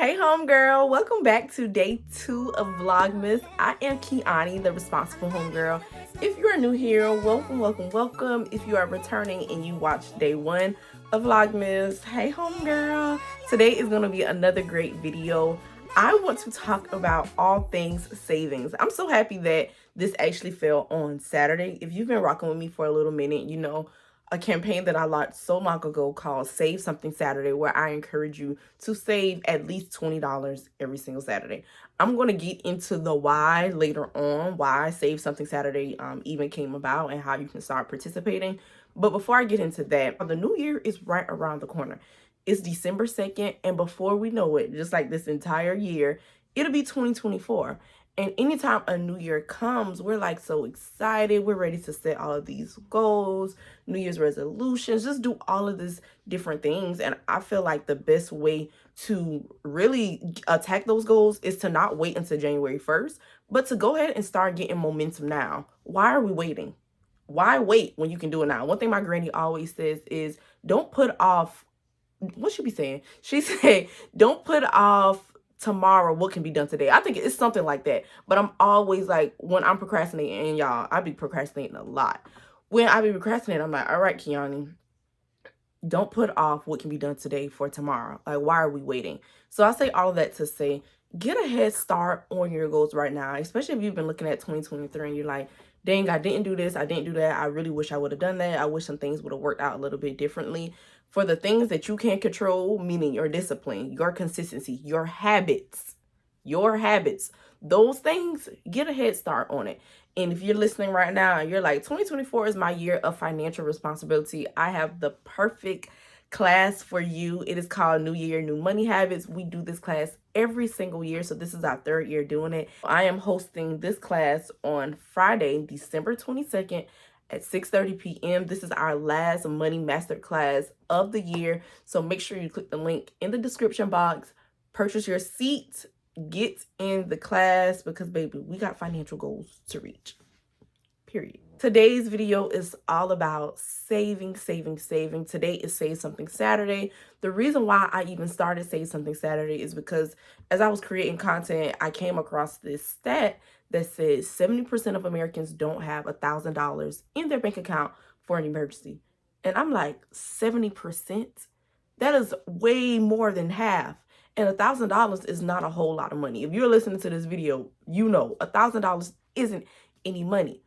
Hey homegirl, welcome back to day 2 of Vlogmas. I am Kiani, the responsible homegirl. If you are new here, welcome. If you are returning and you watched day 1 of Vlogmas, hey homegirl. Today is going to be another great video. I want to talk about all things savings. I'm so happy that this actually fell on Saturday. If you've been rocking with me for a little minute, you know a campaign that I launched so long ago called Save Something Saturday, where I encourage you to save at least $20 every single Saturday. I'm going to get into the why later on, why Save Something Saturday even came about and how you can start participating. But before I get into that, the new year is right around the corner. It's December 2nd, and before we know it, just like this entire year, it'll be 2024. And anytime a new year comes, we're like so excited. We're ready to set all of these goals, New Year's resolutions, just do all of these different things. And I feel like the best way to really attack those goals is to not wait until January 1st, but to go ahead and start getting momentum now. Why are we waiting? Why wait when you can do it now? One thing my granny always says is don't put off, what she be saying? She said, don't put off tomorrow what can be done today. I think it's something like that. But I'm always like, when I'm procrastinating, and y'all, I be procrastinating a lot. When I be procrastinating, I'm like, all right, Kiani, don't put off what can be done today for tomorrow. Like, why are we waiting? So I say all of that to say, get a head start on your goals right now, especially if you've been looking at 2023 and you're like, dang, I didn't do this, I didn't do that. I really wish I would have done that. I wish some things would have worked out a little bit differently. For the things that you can't control, meaning your discipline, your consistency, your habits, those things, get a head start on it. And if you're listening right now and you're like, 2024 is my year of financial responsibility, I have the perfect class for you. It is called New Year, New Money Habits. We do this class every single year. So this is our 3rd year doing it. I am hosting this class on Friday, December 22nd at 6:30 p.m. This is our last money master class of the year. So make sure you click the link in the description box, purchase your seat, get in the class, because baby, we got financial goals to reach, period. Today's video is all about saving. Today is Save Something Saturday. The reason why I even started Save Something Saturday is because as I was creating content, I came across this stat that says 70% of Americans don't have $1,000 in their bank account for an emergency. And I'm like, 70%? That is way more than half. And $1,000 is not a whole lot of money. If you're listening to this video, you know $1,000 isn't any money.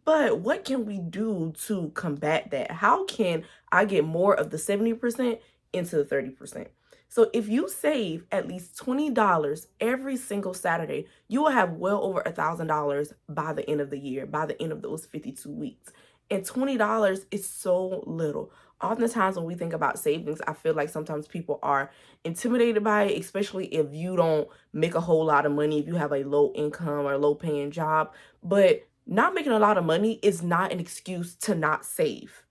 But what can we do to combat that? How can I get more of the 70% into the 30%? So if you save at least $20 every single Saturday, you will have well over $1,000 by the end of the year, by the end of those 52 weeks. And $20 is so little. Oftentimes when we think about savings, I feel like sometimes people are intimidated by it, especially if you don't make a whole lot of money, if you have a low income or low paying job. But not making a lot of money is not an excuse to not save.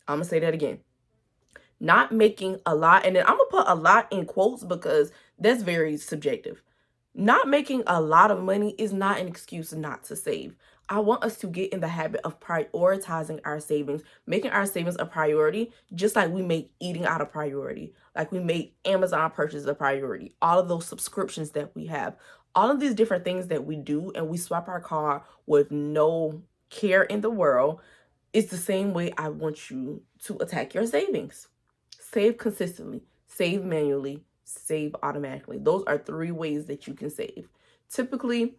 I'm going to say that again. Not making a lot, and then I'm going to put a lot in quotes because that's very subjective. Not making a lot of money is not an excuse not to save. I want us to get in the habit of prioritizing our savings, making our savings a priority, just like we make eating out a priority, like we make Amazon purchases a priority, all of those subscriptions that we have, all of these different things that we do, and we swap our car with no care in the world. It's the same way I want you to attack your savings. Save consistently, save manually, save automatically. Those are 3 ways that you can save. Typically,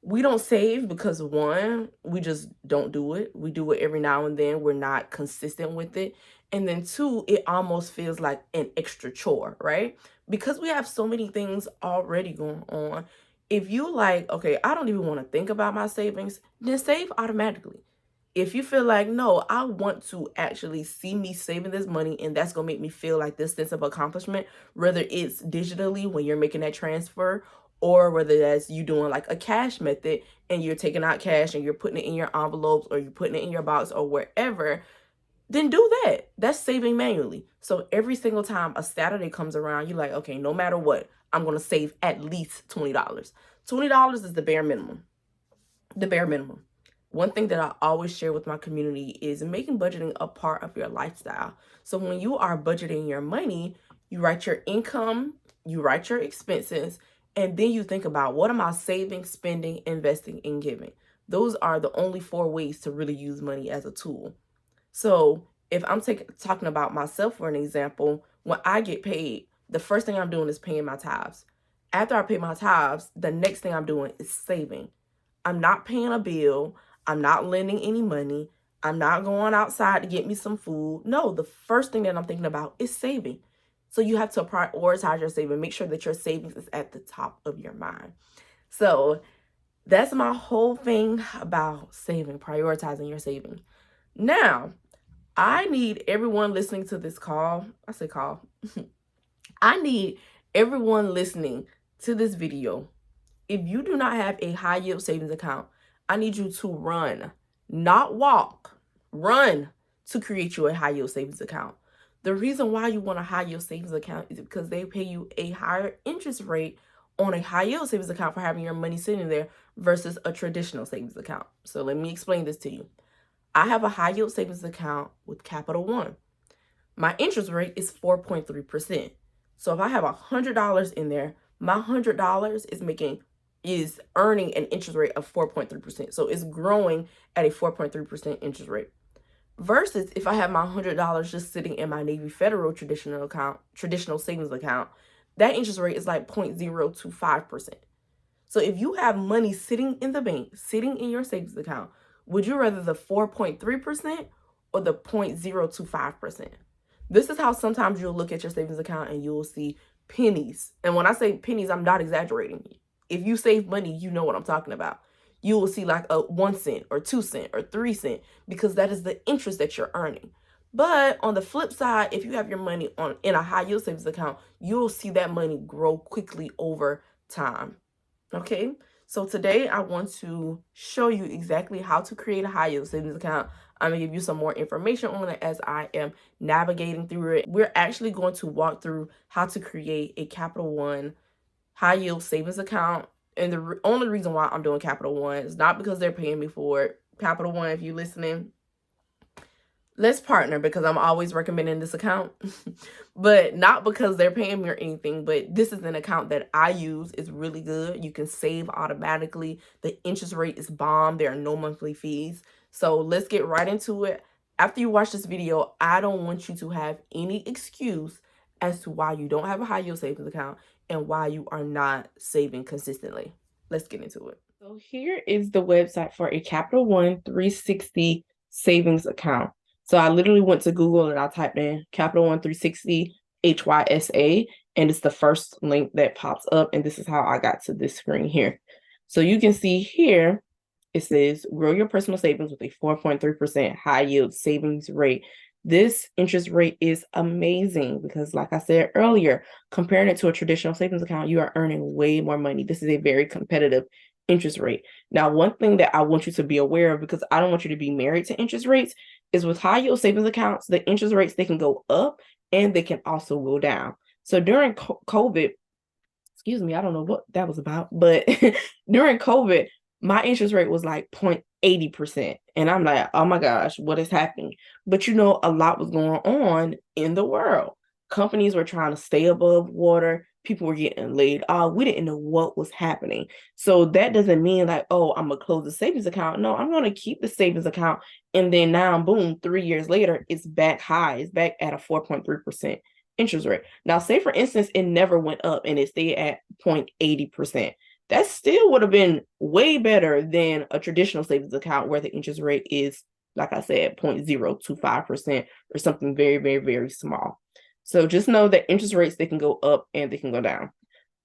we don't save because 1, we just don't do it. We do it every now and then. We're not consistent with it. And then 2, it almost feels like an extra chore, right? Because we have so many things already going on. If you like, okay, I don't even want to think about my savings, then save automatically. If you feel like, no, I want to actually see me saving this money and that's going to make me feel like this sense of accomplishment, whether it's digitally when you're making that transfer, or whether that's you doing like a cash method and you're taking out cash and you're putting it in your envelopes or you're putting it in your box or wherever, then do that. That's saving manually. So every single time a Saturday comes around, you're like, okay, no matter what, I'm going to save at least $20. $20 is the bare minimum. The bare minimum. One thing that I always share with my community is making budgeting a part of your lifestyle. So when you are budgeting your money, You write your income, you write your expenses, and then you think about, what am I saving, spending, investing, and giving? Those are the only 4 ways to really use money as a tool. So if I'm talking about myself for an example, when I get paid, the first thing I'm doing is paying my tithes. After I pay my tithes, the next thing I'm doing is saving. I'm not paying a bill. I'm not lending any money. I'm not going outside to get me some food. No, the first thing that I'm thinking about is saving. So you have to prioritize your saving. Make sure that your savings is at the top of your mind. So that's my whole thing about saving, prioritizing your saving. Now, I need everyone listening to this call. I say call. I need everyone listening to this video. If you do not have a high yield savings account, I need you to run, not walk, run to create you a high yield savings account. The reason why you want a high yield savings account is because they pay you a higher interest rate on a high yield savings account for having your money sitting there versus a traditional savings account. So let me explain this to you. I have a high yield savings account with Capital One. My interest rate is 4.3%. So if I have $100 in there, my $100 is earning an interest rate of 4.3%. So it's growing at a 4.3% interest rate. Versus if I have my $100 just sitting in my Navy Federal traditional savings account, that interest rate is like 0.025%. So if you have money sitting in the bank, sitting in your savings account, would you rather the 4.3% or the 0.025%? This is how sometimes you'll look at your savings account and you'll see pennies. And when I say pennies, I'm not exaggerating. If you save money, you know what I'm talking about. You will see like a 1 cent or 2 cent or 3 cent because that is the interest that you're earning. But on the flip side, if you have your money in a high yield savings account, you'll see that money grow quickly over time. Okay, so today I want to show you exactly how to create a high yield savings account. I'm gonna give you some more information on it as I am navigating through it. We're actually going to walk through how to create a Capital One high yield savings account. And the only reason why I'm doing Capital One is not because they're paying me for it. Capital One, if you're listening, let's partner because I'm always recommending this account, but not because they're paying me or anything, but this is an account that I use. It's really good. You can save automatically. The interest rate is bomb. There are no monthly fees. So let's get right into it. After you watch this video, I don't want you to have any excuse as to why you don't have a high yield savings account and why you are not saving consistently. Let's get into it. So here is the website for a Capital One 360 savings account. So I literally went to Google and I typed in Capital One 360 HYSA, and it's the first link that pops up. And this is how I got to this screen here. So you can see here, it says grow your personal savings with a 4.3% high yield savings rate. This interest rate is amazing because, like I said earlier, comparing it to a traditional savings account, you are earning way more money. This is a very competitive interest rate. Now, one thing that I want you to be aware of, because I don't want you to be married to interest rates, is with high yield savings accounts, the interest rates, they can go up and they can also go down. So during COVID, excuse me, I don't know what that was about, but during COVID, my interest rate was like 0.80%. And I'm like, oh my gosh, what is happening? But you know, a lot was going on in the world. Companies were trying to stay above water. People were getting laid off. We didn't know what was happening. So that doesn't mean like, oh, I'm going to close the savings account. No, I'm going to keep the savings account. And then now, boom, 3 years later, it's back high. It's back at a 4.3% interest rate. Now, say for instance, it never went up and it stayed at 0.80%. That still would have been way better than a traditional savings account where the interest rate is, like I said, 0.025% or something very, very, very small. So just know that interest rates, they can go up and they can go down.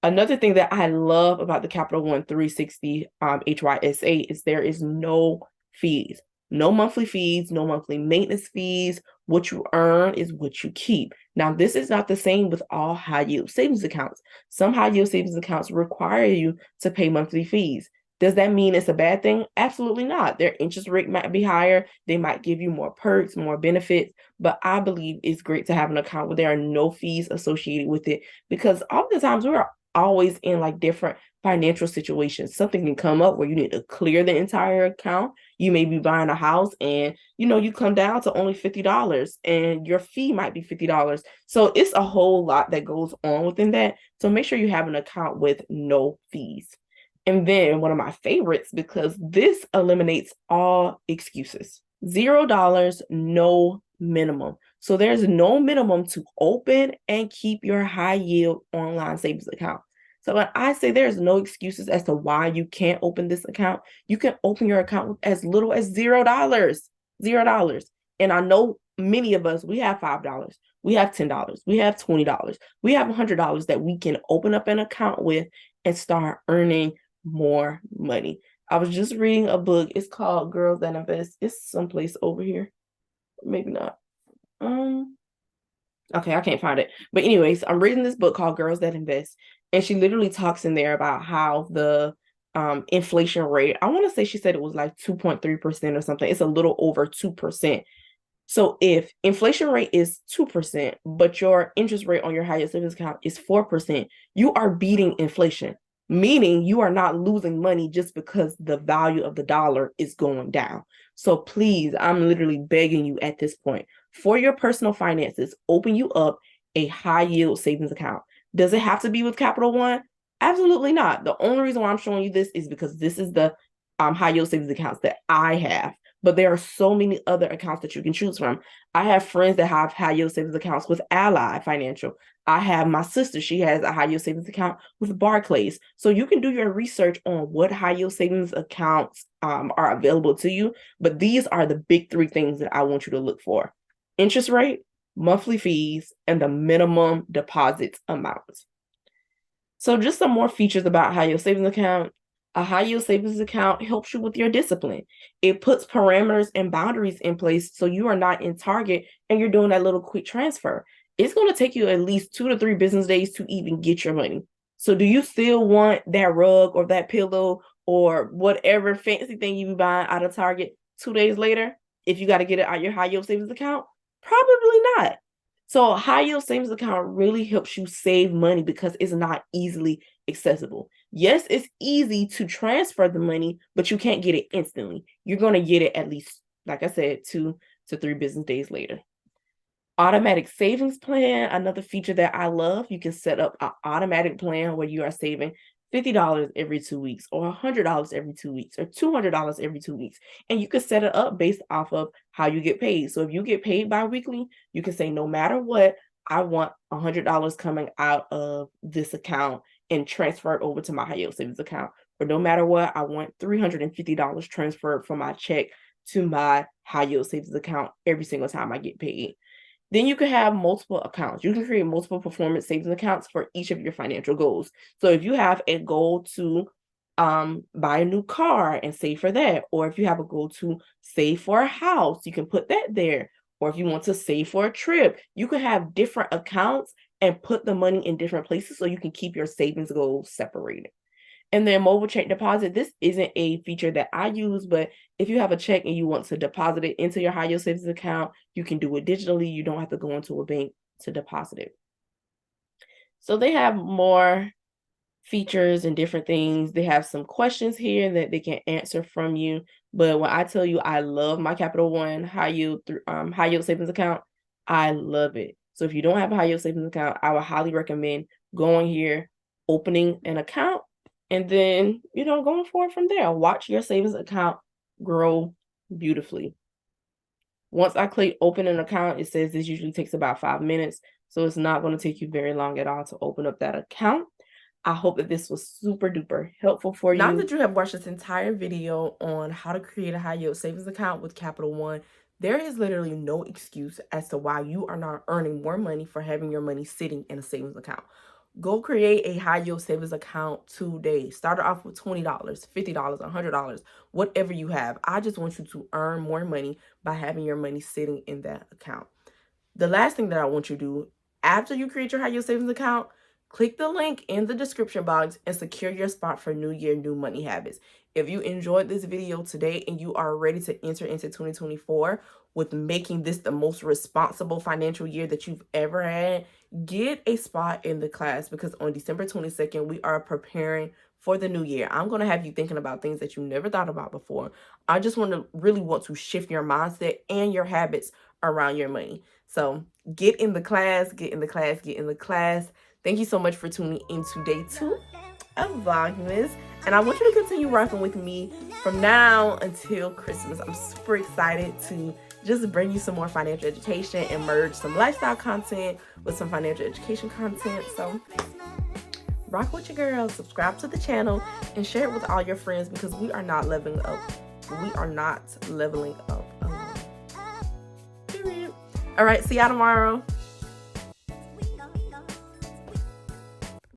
Another thing that I love about the Capital One 360 HYSA is there is no fees. No monthly fees, no monthly maintenance fees. What you earn is what you keep. Now, this is not the same with all high yield savings accounts. Some high yield savings accounts require you to pay monthly fees. Does that mean it's a bad thing? Absolutely not. Their interest rate might be higher. They might give you more perks, more benefits, but I believe it's great to have an account where there are no fees associated with it because oftentimes we're always in like different financial situations. Something can come up where you need to clear the entire account. You may be buying a house and you come down to only $50 and your fee might be $50. So it's a whole lot that goes on within that. So make sure you have an account with no fees. And then one of my favorites, because this eliminates all excuses. $0, no minimum. So there's no minimum to open and keep your high yield online savings account. So when I say there's no excuses as to why you can't open this account, you can open your account with as little as $0. $0. And I know many of us, we have $5, we have $10, we have $20, we have $100 that we can open up an account with and start earning more money. I was just reading a book. It's called Girls That Invest. It's someplace over here. Maybe not. Okay, I can't find it. But anyways, I'm reading this book called Girls That Invest, and she literally talks in there about how the inflation rate, I want to say she said it was like 2.3% or something. It's a little over 2%. So if inflation rate is 2%, but your interest rate on your high yield savings account is 4%, you are beating inflation, meaning you are not losing money just because the value of the dollar is going down. So please, I'm literally begging you at this point, for your personal finances, open you up a high yield savings account. Does it have to be with Capital One? Absolutely not. The only reason why I'm showing you this is because this is the high yield savings accounts that I have. But there are so many other accounts that you can choose from. I have friends that have high yield savings accounts with Ally Financial. I have my sister, she has a high yield savings account with Barclays. So you can do your research on what high yield savings accounts are available to you. But these are the big three things that I want you to look for: interest rate, monthly fees, and the minimum deposit amounts. So just some more features about high yield savings account. A high yield savings account helps you with your discipline. It puts parameters and boundaries in place so you are not in Target and you're doing that little quick transfer. It's going to take you at least 2 to 3 business days to even get your money. So do you still want that rug or that pillow or whatever fancy thing you be buying out of Target 2 days later if you got to get it out your high yield savings account? Probably not. So a high yield savings account really helps you save money because it's not easily accessible. Yes, it's easy to transfer the money, but you can't get it instantly. You're going to get it at least, like I said, 2 to 3 business days later. Automatic savings plan, another feature that I love. You can set up an automatic plan where you are saving $50 every 2 weeks or $100 every 2 weeks or $200 every 2 weeks. And you can set it up based off of how you get paid. So if you get paid bi-weekly, you can say, no matter what, I want $100 coming out of this account and transferred over to my high yield savings account. Or no matter what, I want $350 transferred from my check to my high yield savings account every single time I get paid. Then you can have multiple accounts. You can create multiple performance savings accounts for each of your financial goals. So if you have a goal to buy a new car and save for that, or if you have a goal to save for a house, you can put that there. Or if you want to save for a trip, you can have different accounts and put the money in different places so you can keep your savings goals separated. And then mobile check deposit, this isn't a feature that I use, but if you have a check and you want to deposit it into your high yield savings account, you can do it digitally. You don't have to go into a bank to deposit it. So they have more features and different things. They have some questions here that they can answer from you. But when I tell you I love my Capital One high yield savings account, I love it. So if you don't have a high yield savings account, I would highly recommend going here, opening an account, and then going forward from there. Watch your savings account grow beautifully. Once I click open an account, it says this usually takes about 5 minutes. So it's not going to take you very long at all to open up that account. I hope that this was super duper helpful for you. Now that you have watched this entire video on how to create a high yield savings account with Capital One, there is literally no excuse as to why you are not earning more money for having your money sitting in a savings account. Go create a high yield savings account today. Start it off with $20, $50, $100, whatever you have. I just want you to earn more money by having your money sitting in that account. The last thing that I want you to do after you create your high yield savings account, click the link in the description box and secure your spot for New Year, New Money Habits. If you enjoyed this video today and you are ready to enter into 2024 with making this the most responsible financial year that you've ever had, get a spot in the class, because on December 22nd, we are preparing for the new year. I'm going to have you thinking about things that you never thought about before. I just really want to shift your mindset and your habits around your money. So get in the class, get in the class, get in the class. Thank you so much for tuning into day 2 of Vlogmas. And I want you to continue rocking with me from now until Christmas. I'm super excited to just bring you some more financial education and merge some lifestyle content with some financial education content. So rock with your girl, subscribe to the channel, and share it with all your friends, because we are not leveling up. We are not leveling up alone. Period. All right, see y'all tomorrow.